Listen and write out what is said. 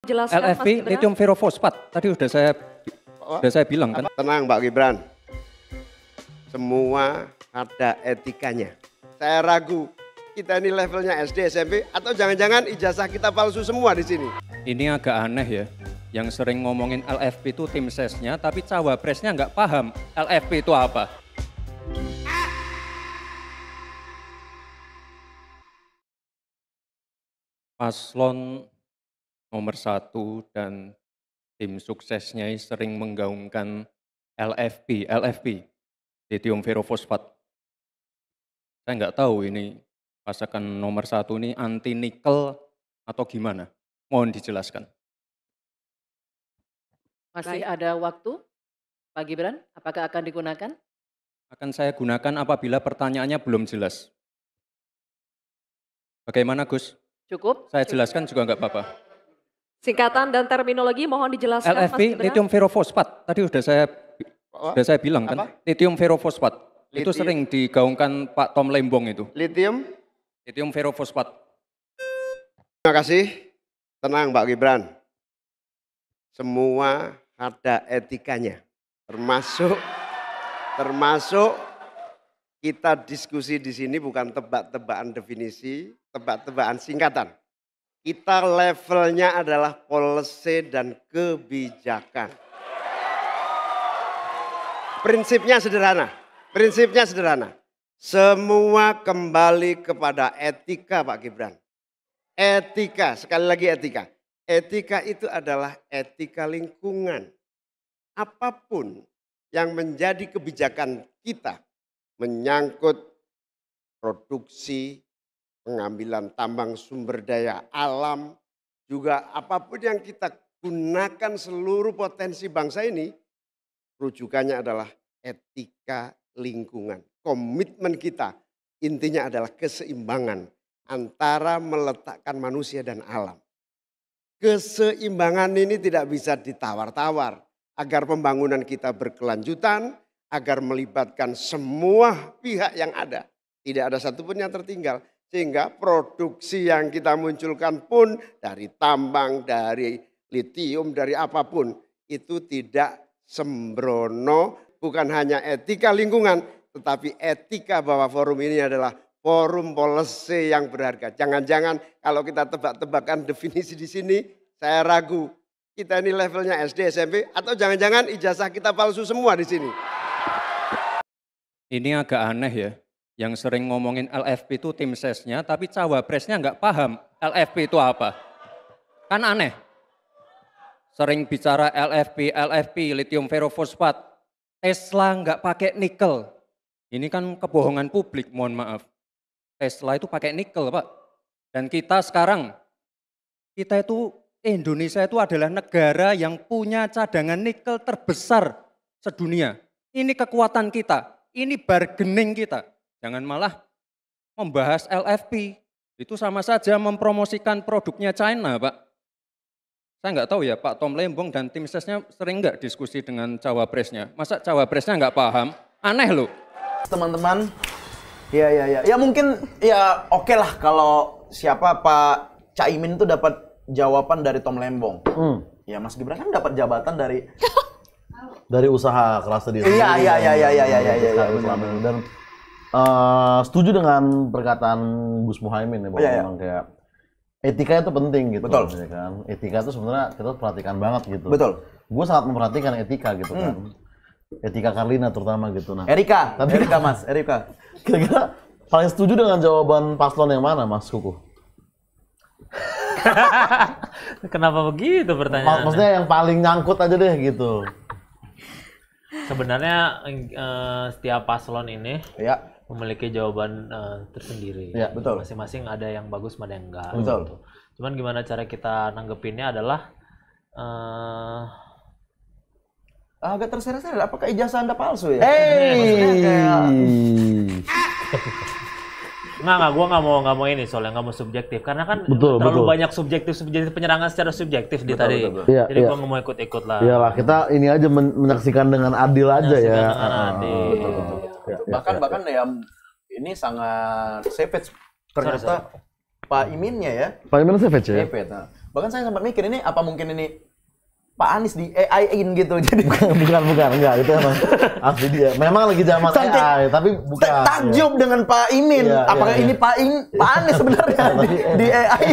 Jelaskan, LFP, Mas Gibran. lithium ferrofosfat. Tadi sudah saya bilang kan. Tenang Pak Gibran, semua ada etikanya. Saya ragu, kita ini levelnya SD, SMP, atau jangan-jangan ijazah kita palsu semua di sini. Ini agak aneh ya. Yang sering ngomongin LFP itu tim sesnya, tapi cawapresnya nggak paham LFP itu apa. Paslon nomor 1 dan tim suksesnya sering menggaungkan LFP, lithium ferrofosfat. Saya nggak tahu ini pasangan nomor 1 ini anti nikel atau gimana. Mohon dijelaskan. Masih ada waktu, Pak Gibran, apakah akan digunakan? Akan saya gunakan apabila pertanyaannya belum jelas. Bagaimana Gus? Cukup? Saya jelaskan juga nggak apa-apa. Singkatan dan terminologi mohon dijelaskan, Mas LFP, Gibran. lithium ferrofosfat. Tadi sudah saya bilang kan, lithium ferrofosfat. Itu sering digaungkan Pak Tom Lembong itu. Lithium Ferrofosfat. Terima kasih, tenang Pak Gibran. Semua ada etikanya, termasuk kita diskusi di sini bukan tebak-tebakan definisi, tebak-tebakan singkatan. Kita levelnya adalah policy dan kebijakan. Prinsipnya sederhana. Semua kembali kepada etika Pak Gibran. Etika, sekali lagi etika. Etika itu adalah etika lingkungan. Apapun yang menjadi kebijakan kita menyangkut produksi, pengambilan tambang sumber daya alam, juga apapun yang kita gunakan seluruh potensi bangsa ini, rujukannya adalah etika lingkungan. Komitmen kita intinya adalah keseimbangan antara meletakkan manusia dan alam. Keseimbangan ini tidak bisa ditawar-tawar agar pembangunan kita berkelanjutan, agar melibatkan semua pihak yang ada. Tidak ada satupun yang tertinggal. Sehingga produksi yang kita munculkan pun dari tambang, dari litium, dari apapun. Itu tidak sembrono, bukan hanya etika lingkungan, tetapi etika bahwa forum ini adalah forum policy yang berharga. Jangan-jangan kalau kita tebak-tebakan definisi di sini, saya ragu. Kita ini levelnya SD, SMP, atau jangan-jangan ijazah kita palsu semua di sini. Ini agak aneh ya. Yang sering ngomongin LFP itu tim sesnya, tapi cawapresnya nggak paham LFP itu apa. Kan aneh. Sering bicara LFP, lithium ferrofosfat. Tesla nggak pakai nikel. Ini kan kebohongan publik, mohon maaf. Tesla itu pakai nikel, Pak. Dan kita sekarang, Indonesia itu adalah negara yang punya cadangan nikel terbesar sedunia. Ini kekuatan kita, ini bargaining kita. Jangan malah membahas LFP. Itu sama saja mempromosikan produknya China, Pak. Saya nggak tahu ya, Pak Tom Lembong dan tim sesnya sering nggak diskusi dengan cawapresnya. Masa cawapresnya nggak paham? Aneh loh. Teman-teman, ya mungkin ya oke lah kalau siapa Pak Caimin itu dapat jawaban dari Tom Lembong. Ya Mas Gibran kan dapat jabatan dari usaha keras tadi. Iya. Dan setuju dengan perkataan Gus Muhaimin ya, bahwa memang kayak etika itu penting gitu. Betul. Ya kan? Etika itu sebenarnya kita perhatikan banget gitu. Betul. Gue sangat memperhatikan etika gitu kan. Etika Karlina terutama gitu. Nah, Erika, Mas. Kira-kira paling setuju dengan jawaban paslon yang mana, Mas Kuku? Kenapa begitu pertanyaannya? Maksudnya yang paling nyangkut aja deh gitu. Sebenarnya setiap paslon ini memiliki jawaban tersendiri. Ya, betul. Masing-masing ada yang bagus, ada yang enggak. Betul. Gitu. Cuman gimana cara kita nanggepinnya adalah agak terseret-seret. Apakah ijazah Anda palsu ya? Maksudnya kayak Nggak, gue nggak mau ini soalnya nggak mau subjektif karena kan terlalu banyak subjektif penyerangan secara subjektif di tadi. Iya, Jadi gue nggak mau ikut lah. Iyalah, kita ini aja menyaksikan dengan adil aja ya. Betul. Bahkan ya ini sangat savage ternyata Pak Iminnya ya. Pak Imin savage ya? Savage. Nah, Bahkan saya sempat mikir ini apa mungkin ini Pak Anies di AI-in gitu. Jadi bukan, enggak, itu emang asli dia. Memang lagi zaman AI, tapi bukan. Takjub dengan Pak Imin. Iya, Apakah ini Pak Anies sebenarnya di AI?